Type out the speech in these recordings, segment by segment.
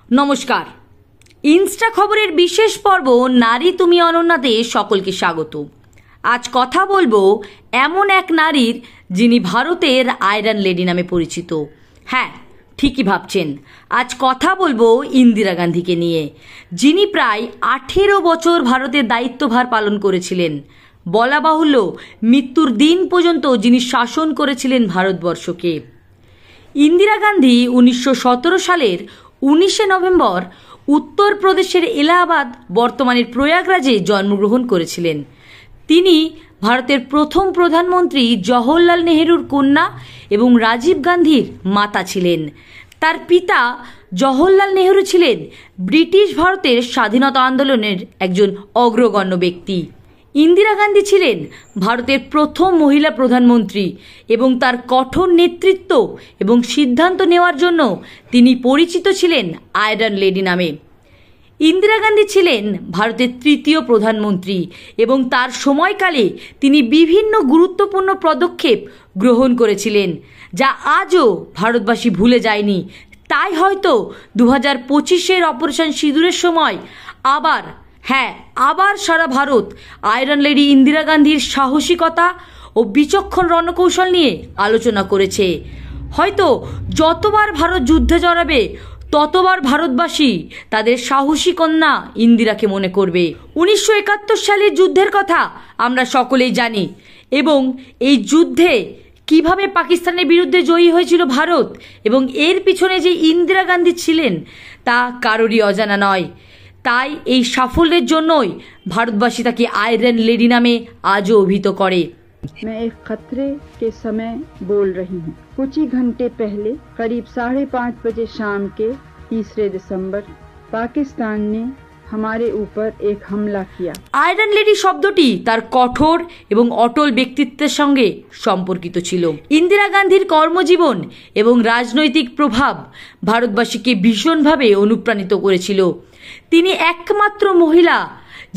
নমস্কার, ইনস্টা খবরের বিশেষ পর্ব নারী তুমি অনন্যাতে সকলকে স্বাগত। আজ কথা বলবো এমন এক নারীর যিনি ভারতের আয়রন লেডি নামে পরিচিত। হ্যাঁ, ঠিকই ভাবছেন, আজ কথা বলবো ইন্দিরা গান্ধীকে নিয়ে, যিনি প্রায় 18 বছর ভারতের দায়িত্বভার পালন করেছিলেন। বলা বাহুল্য, মৃত্যুর দিন পর্যন্ত যিনি শাসন করেছিলেন ভারতবর্ষকে। ইন্দিরা গান্ধী 1917 সালের 19শে নভেম্বর উত্তরপ্রদেশের এলাহাবাদ, বর্তমানের প্রয়াগরাজে জন্মগ্রহণ করেছিলেন। তিনি ভারতের প্রথম প্রধানমন্ত্রী জওহরলাল নেহেরুর কন্যা এবং রাজীব গান্ধীর মাতা ছিলেন। তার পিতা জওহরলাল নেহেরু ছিলেন ব্রিটিশ ভারতের স্বাধীনতা আন্দোলনের একজন অগ্রগণ্য ব্যক্তি। ইন্দিরা গান্ধী ছিলেন ভারতের প্রথম মহিলা প্রধানমন্ত্রী এবং তার কঠোর নেতৃত্ব এবং সিদ্ধান্ত নেওয়ার জন্য তিনি পরিচিত ছিলেন আয়রন লেডি নামে। ইন্দিরা গান্ধী ছিলেন ভারতের তৃতীয় প্রধানমন্ত্রী এবং তার সময়কালে তিনি বিভিন্ন গুরুত্বপূর্ণ পদক্ষেপ গ্রহণ করেছিলেন, যা আজও ভারতবাসী ভুলে যায়নি। তাই হয়তো 2025-এর অপারেশন সিঁদুরের সময় আবার সারা ভারত আয়রন লেডি ইন্দিরা গান্ধীর সাহসিকতা ও বিচক্ষণ রণকৌশল নিয়ে আলোচনা করেছে। হয়তো যতবার ভারত যুদ্ধে জড়াবে ততবার ভারতবাসী তাদের সাহসী কন্যা ইন্দিরাকে মনে করবে। 1971 সালের যুদ্ধের কথা আমরা সকলেই জানি এবং এই যুদ্ধে কিভাবে পাকিস্তানের বিরুদ্ধে জয়ী হয়েছিল ভারত এবং এর পিছনে যে ইন্দিরা গান্ধী ছিলেন তা কারোরই অজানা নয়। তাই এই সাফল্যের জন্যই ভারতবাসী তাকে আয়রন লেডি নামে আজও অভিহিত করে। मैं एक खतरे के समय बोल रही हूँ। कुछ ही घंटे पहले करीब 5:30 बजे शाम के 3 दिसंबर पाकिस्तान ने हमारे ऊपर एक हमला किया। আয়রন লেডি শব্দটি তার কঠোর এবং অটল ব্যক্তিত্বের সঙ্গে সম্পর্কিত ছিল। ইন্দিরা গান্ধীর কর্মজীবন এবং রাজনৈতিক প্রভাব ভারতবাসীকে ভীষণভাবে অনুপ্রাণিত করেছিল। তিনি একমাত্র মহিলা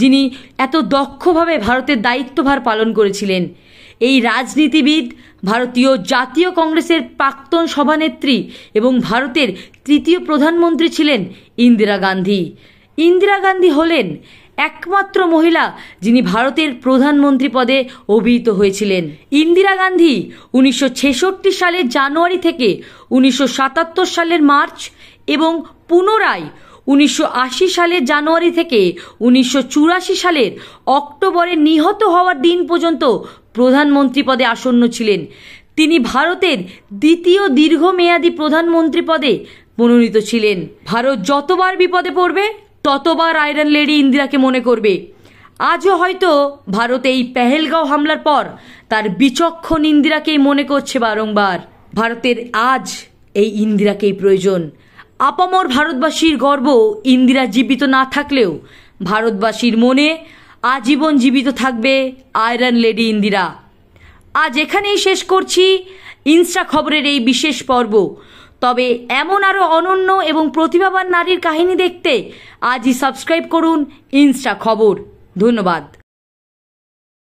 যিনি এত দক্ষভাবে ভারতের দায়িত্বভার পালন করেছিলেন। এই রাজনীতিবিদ ভারতীয় জাতীয় কংগ্রেসের প্রাক্তন সভানেত্রী এবং ভারতের তৃতীয় প্রধানমন্ত্রী ছিলেন ইন্দিরা গান্ধী। ইন্দিরা গান্ধী হলেন একমাত্র মহিলা যিনি ভারতের প্রধানমন্ত্রী পদে অভিহিত হয়েছিলেন। ইন্দিরা গান্ধী 1966 সালের জানুয়ারি থেকে 1977 সালের মার্চ এবং পুনরায় 1980 সালের জানুয়ারি থেকে 1984 সালের অক্টোবরে নিহত হওয়ার দিন পর্যন্ত প্রধানমন্ত্রী পদে আসন্ন ছিলেন। তিনি ভারতের দ্বিতীয় দীর্ঘমেয়াদী প্রধানমন্ত্রী পদে মনোনীত ছিলেন। ভারত যতবার বিপদে পড়বে ততবার আয়রন লেডি ইন্দিরাকে মনে করবে। আজও হয়তো ভারত এই পেহেলগাঁও হামলার পর তার বিচক্ষণ ইন্দিরাকেই মনে করছে বারংবার। ভারতের আজ এই ইন্দিরাকেই প্রয়োজন। আপামর ভারতবাসীর গর্ব ইন্দিরা জীবিত না থাকলেও ভারতবাসীর মনে আজীবন জীবিত থাকবে আয়রন লেডি ইন্দিরা। আজ এখানেই শেষ করছি ইনস্টা খবরের এই বিশেষ পর্ব। তবে এমন আরও অনন্য এবং প্রতিভাবান নারীর কাহিনী দেখতে আজই সাবস্ক্রাইব করুন ইনস্টা খবর। ধন্যবাদ।